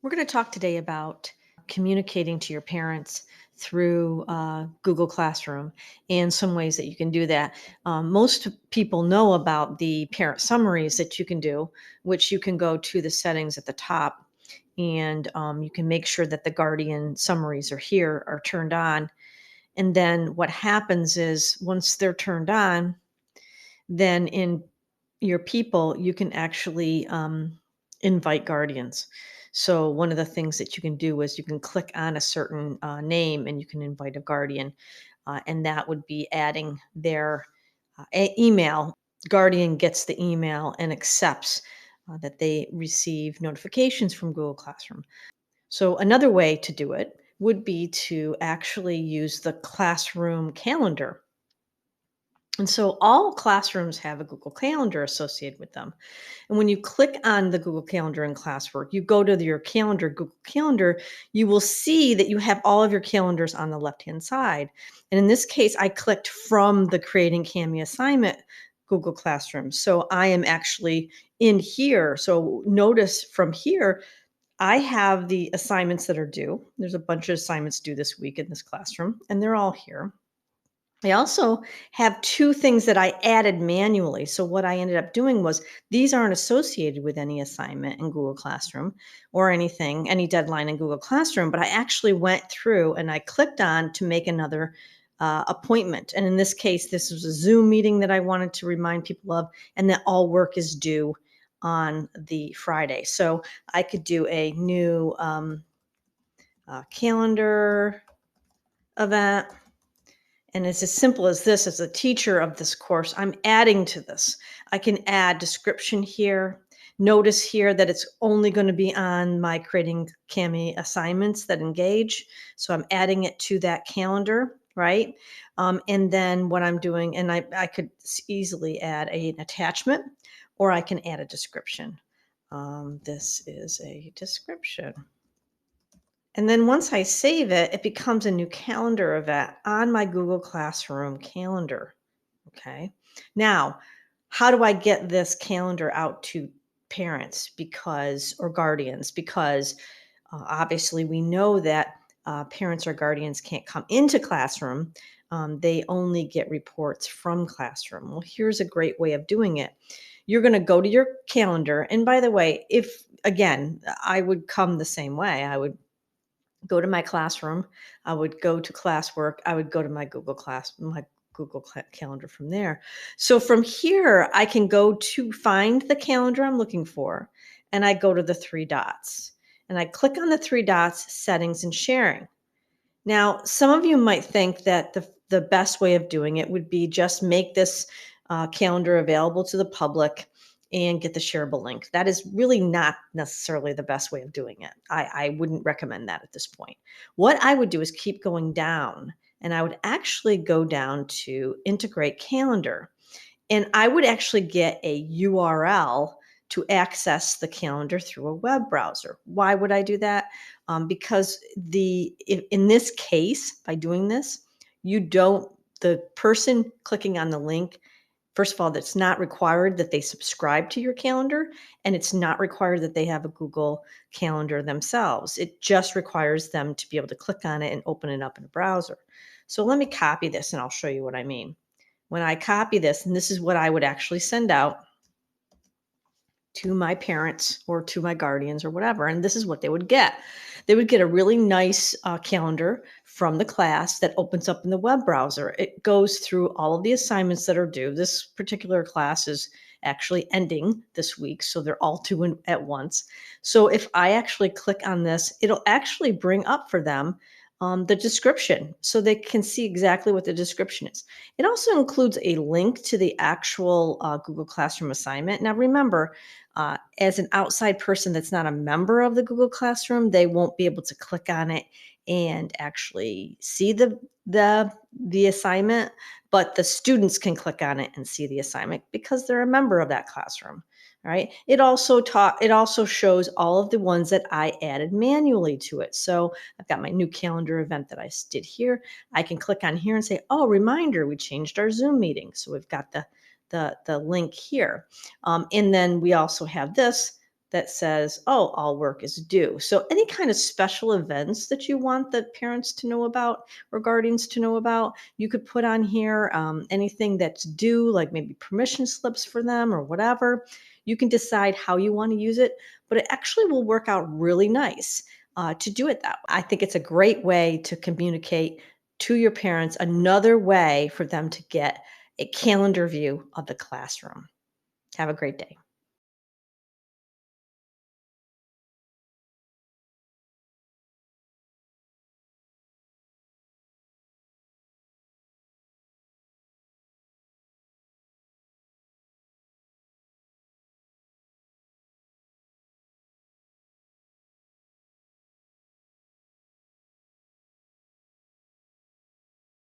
We're going to talk today about communicating to your parents through Google Classroom and some ways that you can do that. Most people know about the parent summaries that you can do, which you can go to the settings at the top and you can make sure that the Guardian summaries are turned on. And then what happens is once they're turned on, then in your people, you can actually invite guardians. So one of the things that you can do is you can click on a certain name and you can invite a guardian, and that would be adding their email. Guardian gets the email and accepts that they receive notifications from Google Classroom. So another way to do it would be to actually use the classroom calendar. And so all classrooms have a Google Calendar associated with them. And when you click on the Google Calendar in classwork, you go to your calendar, Google Calendar, you will see that you have all of your calendars on the left-hand side. And in this case, I clicked from the Creating Kami assignment Google Classroom. So I am actually in here. So notice from here, I have the assignments that are due. There's a bunch of assignments due this week in this classroom, and they're all here. I also have 2 things that I added manually. So what I ended up doing was these aren't associated with any assignment in Google Classroom or anything, any deadline in Google Classroom, but I actually went through and I clicked on to make another appointment. And in this case, this was a Zoom meeting that I wanted to remind people of, and that all work is due on the Friday. So I could do a new calendar event. And it's as simple as this. As a teacher of this course, I'm adding to this. I can add description here. Notice here that it's only going to be on my Creating Kami assignments that engage. So I'm adding it to that calendar, right? And then what I'm doing, and I could easily add an attachment or I can add a description. This is a description. And then once I save it, it becomes a new calendar event on my Google Classroom calendar. Okay. Now, how do I get this calendar out to parents or guardians? Because obviously we know that parents or guardians can't come into classroom. They only get reports from classroom. Well, here's a great way of doing it. You're going to go to your calendar. And by the way, if again, I would come the same way. I would go to my classroom. I would go to classwork. I would go to my Google Calendar from there. So from here, I can go to find the calendar I'm looking for, and I go to the 3 dots. And I click on the 3 dots, settings and sharing. Now, some of you might think that the best way of doing it would be just make this calendar available to the public and get the shareable link. That is really not necessarily the best way of doing it. I wouldn't recommend that at this point. What I would do is keep going down, and I would actually go down to integrate calendar. And I would actually get a URL to access the calendar through a web browser. Why would I do that? Because in this case, by doing this, the person clicking on the link, first of all, that's not required that they subscribe to your calendar, and it's not required that they have a Google Calendar themselves. It just requires them to be able to click on it and open it up in a browser. So let me copy this and I'll show you what I mean. When I copy this, and this is what I would actually send out to my parents or to my guardians or whatever, and this is what they would get. They would get a really nice calendar from the class that opens up in the web browser. It goes through all of the assignments that are due. This particular class is actually ending this week, so they're all due at once. So if I actually click on this, it'll actually bring up for them the description so they can see exactly what the description is. It also includes a link to the actual Google Classroom assignment. Now, remember, as an outside person that's not a member of the Google Classroom, they won't be able to click on it and actually see the assignment, but the students can click on it and see the assignment because they're a member of that classroom. Right. It also shows all of the ones that I added manually to it. So I've got my new calendar event that I did here. I can click on here and say, oh, reminder, we changed our Zoom meeting. So we've got the link here. And then we also have this. that says, oh, all work is due. So any kind of special events that you want the parents to know about or guardians to know about, you could put on here. Anything that's due, like maybe permission slips for them or whatever. You can decide how you want to use it, but it actually will work out really nice to do it that way. I think it's a great way to communicate to your parents, another way for them to get a calendar view of the classroom. Have a great day.